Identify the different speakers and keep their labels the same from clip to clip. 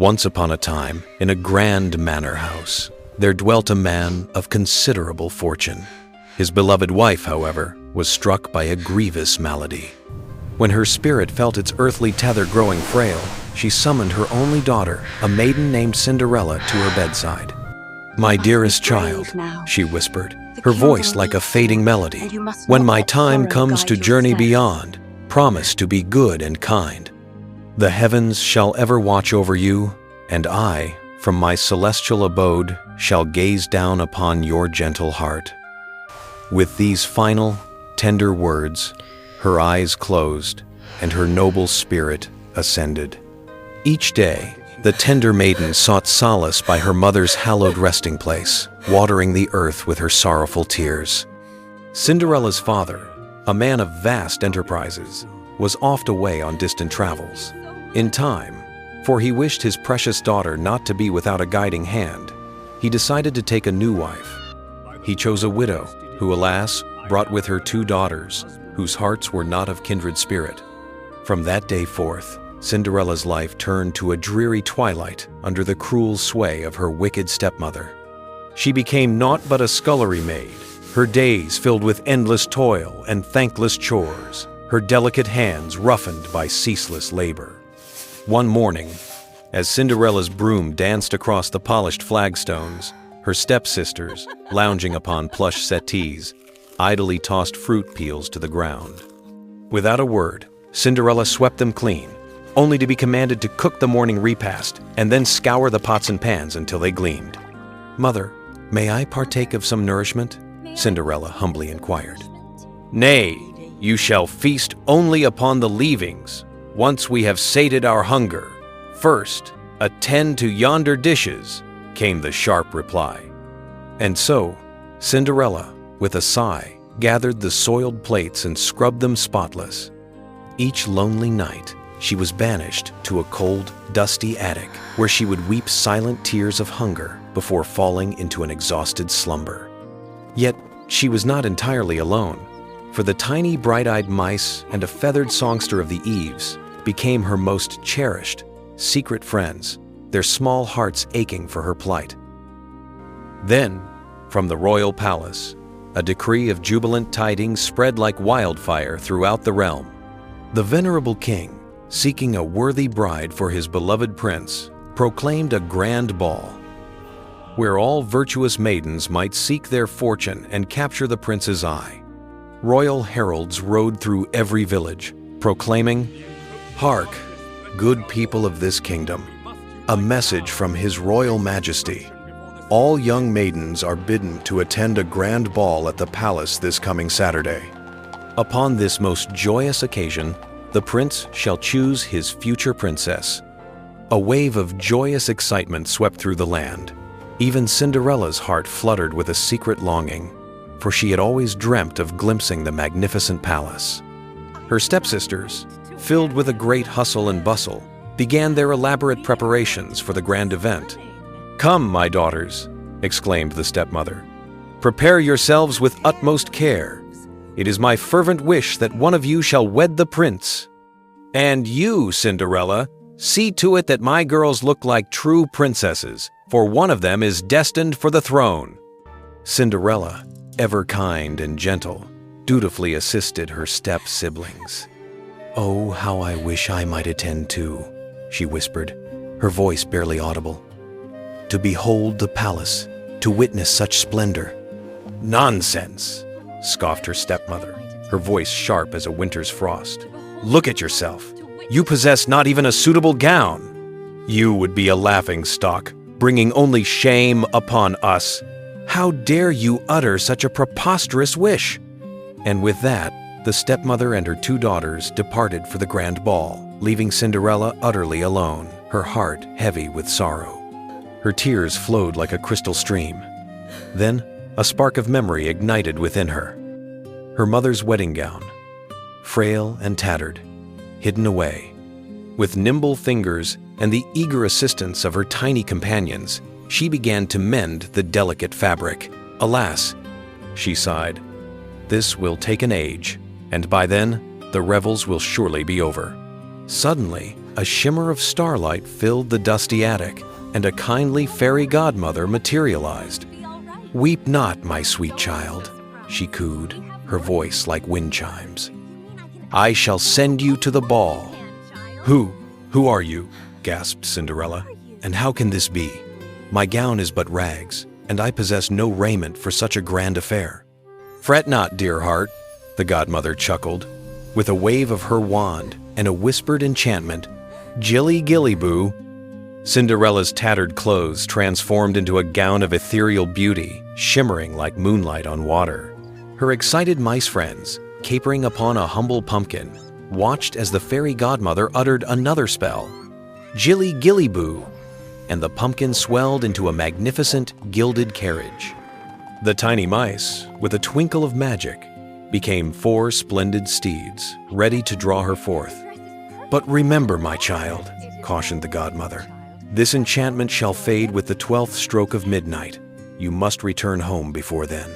Speaker 1: Once upon a time, in a grand manor house, there dwelt a man of considerable fortune. His beloved wife, however, was struck by a grievous malady. When her spirit felt its earthly tether growing frail, she summoned her only daughter, a maiden named Cinderella, to her bedside. "My dearest child," she whispered, her voice like a fading melody, "when my time comes to journey beyond, promise to be good and kind. The heavens shall ever watch over you, and I, from my celestial abode, shall gaze down upon your gentle heart." With these final, tender words, her eyes closed and her noble spirit ascended. Each day, the tender maiden sought solace by her mother's hallowed resting place, watering the earth with her sorrowful tears. Cinderella's father, a man of vast enterprises, was oft away on distant travels. In time, for he wished his precious daughter not to be without a guiding hand, he decided to take a new wife. He chose a widow who, alas, brought with her 2 daughters, whose hearts were not of kindred spirit. From that day forth, Cinderella's life turned to a dreary twilight under the cruel sway of her wicked stepmother. She became naught but a scullery maid, her days filled with endless toil and thankless chores, her delicate hands roughened by ceaseless labor. One morning, as Cinderella's broom danced across the polished flagstones, her stepsisters, lounging upon plush settees, idly tossed fruit peels to the ground. Without a word, Cinderella swept them clean, only to be commanded to cook the morning repast and then scour the pots and pans until they gleamed. "Mother, may I partake of some nourishment?" Cinderella humbly inquired. "Nay, you shall feast only upon the leavings, once we have sated our hunger. First, attend to yonder dishes," came the sharp reply. And so, Cinderella, with a sigh, gathered the soiled plates and scrubbed them spotless. Each lonely night, she was banished to a cold, dusty attic where she would weep silent tears of hunger before falling into an exhausted slumber. Yet, she was not entirely alone, for the tiny bright-eyed mice and a feathered songster of the eaves became her most cherished, secret friends, their small hearts aching for her plight. Then, from the royal palace, a decree of jubilant tidings spread like wildfire throughout the realm. The venerable king, seeking a worthy bride for his beloved prince, proclaimed a grand ball, where all virtuous maidens might seek their fortune and capture the prince's eye. Royal heralds rode through every village, proclaiming, "Hark, good people of this kingdom, a message from His Royal Majesty. All young maidens are bidden to attend a grand ball at the palace this coming Saturday. Upon this most joyous occasion, the prince shall choose his future princess." A wave of joyous excitement swept through the land. Even Cinderella's heart fluttered with a secret longing, for she had always dreamt of glimpsing the magnificent palace. Her stepsisters, filled with a great hustle and bustle, began their elaborate preparations for the grand event. "Come, my daughters," exclaimed the stepmother. "Prepare yourselves with utmost care. It is my fervent wish that one of you shall wed the prince. And you, Cinderella, see to it that my girls look like true princesses, for one of them is destined for the throne." Cinderella, ever kind and gentle, dutifully assisted her step-siblings. "Oh, how I wish I might attend too," she whispered, her voice barely audible. "To behold the palace, to witness such splendor." "Nonsense," scoffed her stepmother, her voice sharp as a winter's frost. "Look at yourself. You possess not even a suitable gown. You would be a laughingstock, bringing only shame upon us. How dare you utter such a preposterous wish?" And with that, the stepmother and her 2 daughters departed for the grand ball, leaving Cinderella utterly alone, her heart heavy with sorrow. Her tears flowed like a crystal stream. Then, a spark of memory ignited within her. Her mother's wedding gown, frail and tattered, hidden away. With nimble fingers and the eager assistance of her tiny companions, she began to mend the delicate fabric. "Alas," she sighed, "this will take an age, and by then, the revels will surely be over." Suddenly, a shimmer of starlight filled the dusty attic, and a kindly fairy godmother materialized. "Weep not, my sweet child," she cooed, her voice like wind chimes. "I shall send you to the ball." Who are you?" gasped Cinderella. "And how can this be? My gown is but rags, and I possess no raiment for such a grand affair." "Fret not, dear heart," the godmother chuckled. With a wave of her wand and a whispered enchantment, "Jilly Gilly Boo," Cinderella's tattered clothes transformed into a gown of ethereal beauty, shimmering like moonlight on water. Her excited mice friends, capering upon a humble pumpkin, watched as the fairy godmother uttered another spell, "Jilly Gilly Boo," and the pumpkin swelled into a magnificent gilded carriage. The tiny mice, with a twinkle of magic, became 4 splendid steeds, ready to draw her forth. "But remember, my child," cautioned the godmother, "this enchantment shall fade with the 12th stroke of midnight. You must return home before then."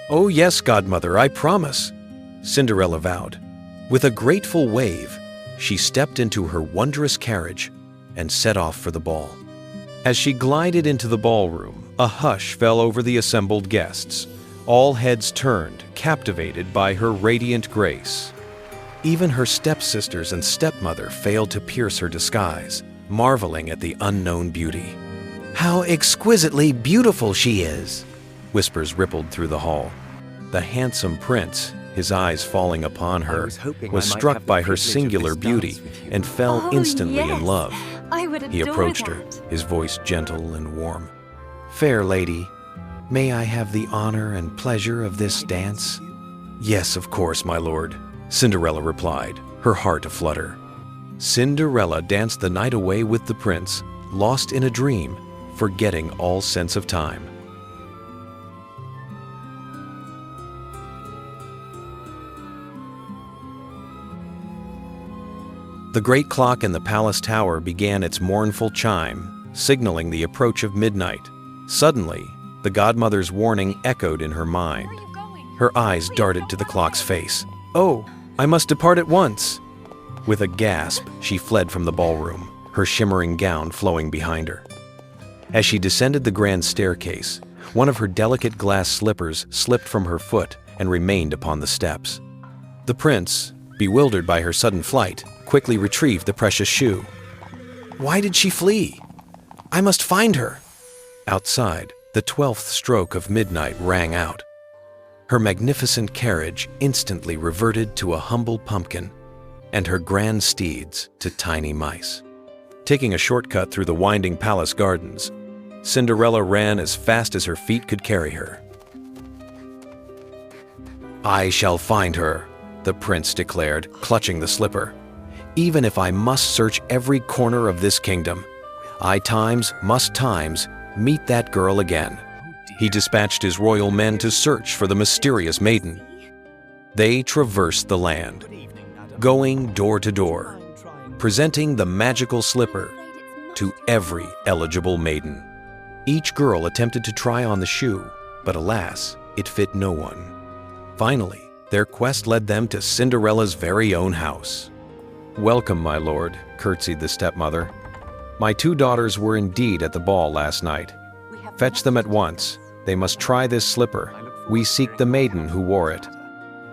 Speaker 1: "Oh yes, godmother, I promise," Cinderella vowed. With a grateful wave, she stepped into her wondrous carriage and set off for the ball. As she glided into the ballroom, a hush fell over the assembled guests. All heads turned, captivated by her radiant grace. Even her stepsisters and stepmother failed to pierce her disguise, marveling at the unknown beauty. "How exquisitely beautiful she is!" whispers rippled through the hall. The handsome prince, his eyes falling upon her, was struck by her singular beauty and fell instantly in love. He approached her, his voice gentle and warm. "Fair lady, may I have the honor and pleasure of this dance?" "Yes, of course, my lord," Cinderella replied, her heart aflutter. Cinderella danced the night away with the prince, lost in a dream, forgetting all sense of time. The great clock in the palace tower began its mournful chime, signaling the approach of midnight. Suddenly, the godmother's warning echoed in her mind. Her eyes darted to the clock's face. "Oh, I must depart at once!" With a gasp, she fled from the ballroom, her shimmering gown flowing behind her. As she descended the grand staircase, one of her delicate glass slippers slipped from her foot and remained upon the steps. The prince, bewildered by her sudden flight, quickly retrieved the precious shoe. Why did she flee? I must find her! Outside, the 12th stroke of midnight rang out. Her magnificent carriage instantly reverted to a humble pumpkin, and her grand steeds to tiny mice. Taking a shortcut through the winding palace gardens, Cinderella ran as fast as her feet could carry her. "I shall find her," the prince declared, clutching the slipper. "Even if I must search every corner of this kingdom, I must meet that girl again." He dispatched his royal men to search for the mysterious maiden. They traversed the land, going door to door, presenting the magical slipper to every eligible maiden. Each girl attempted to try on the shoe, but alas, it fit no one. Finally, their quest led them to Cinderella's very own house. "Welcome, my lord," curtsied the stepmother. "My 2 daughters were indeed at the ball last night. Fetch them at once. They must try this slipper. We seek the maiden who wore it."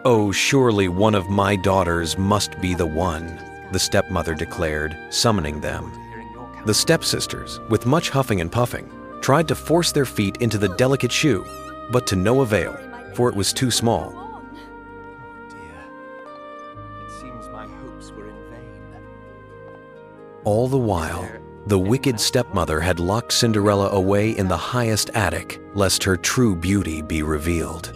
Speaker 1: "Oh, surely one of my daughters must be the one," the stepmother declared, summoning them. The stepsisters, with much huffing and puffing, tried to force their feet into the delicate shoe, but to no avail, for it was too small. All the while, the wicked stepmother had locked Cinderella away in the highest attic, lest her true beauty be revealed.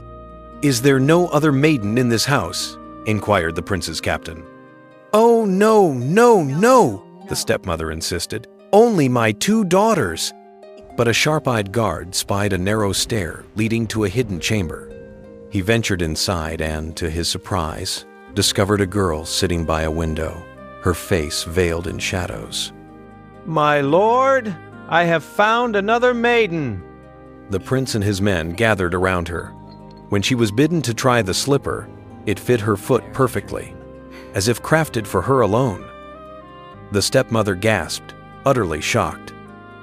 Speaker 1: "Is there no other maiden in this house?" inquired the prince's captain. "Oh, no, no, no," the stepmother insisted. "Only my 2 daughters." But a sharp-eyed guard spied a narrow stair leading to a hidden chamber. He ventured inside and, to his surprise, discovered a girl sitting by a window, her face veiled in shadows. "My lord, I have found another maiden." The prince and his men gathered around her. When she was bidden to try the slipper, it fit her foot perfectly, as if crafted for her alone. The stepmother gasped, utterly shocked.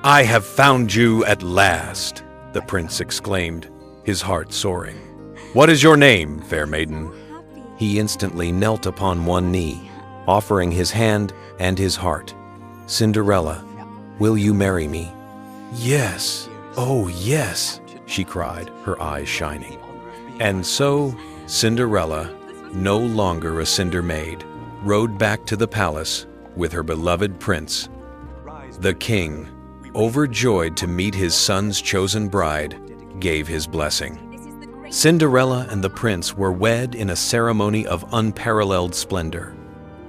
Speaker 1: "I have found you at last," the prince exclaimed, his heart soaring. "What is your name, fair maiden?" He instantly knelt upon one knee, offering his hand and his heart. "Cinderella, will you marry me?" "Yes, oh yes," she cried, her eyes shining. And so, Cinderella, no longer a cinder maid, rode back to the palace with her beloved prince. The king, overjoyed to meet his son's chosen bride, gave his blessing. Cinderella and the prince were wed in a ceremony of unparalleled splendor,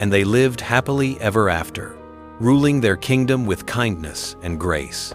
Speaker 1: and they lived happily ever after, ruling their kingdom with kindness and grace.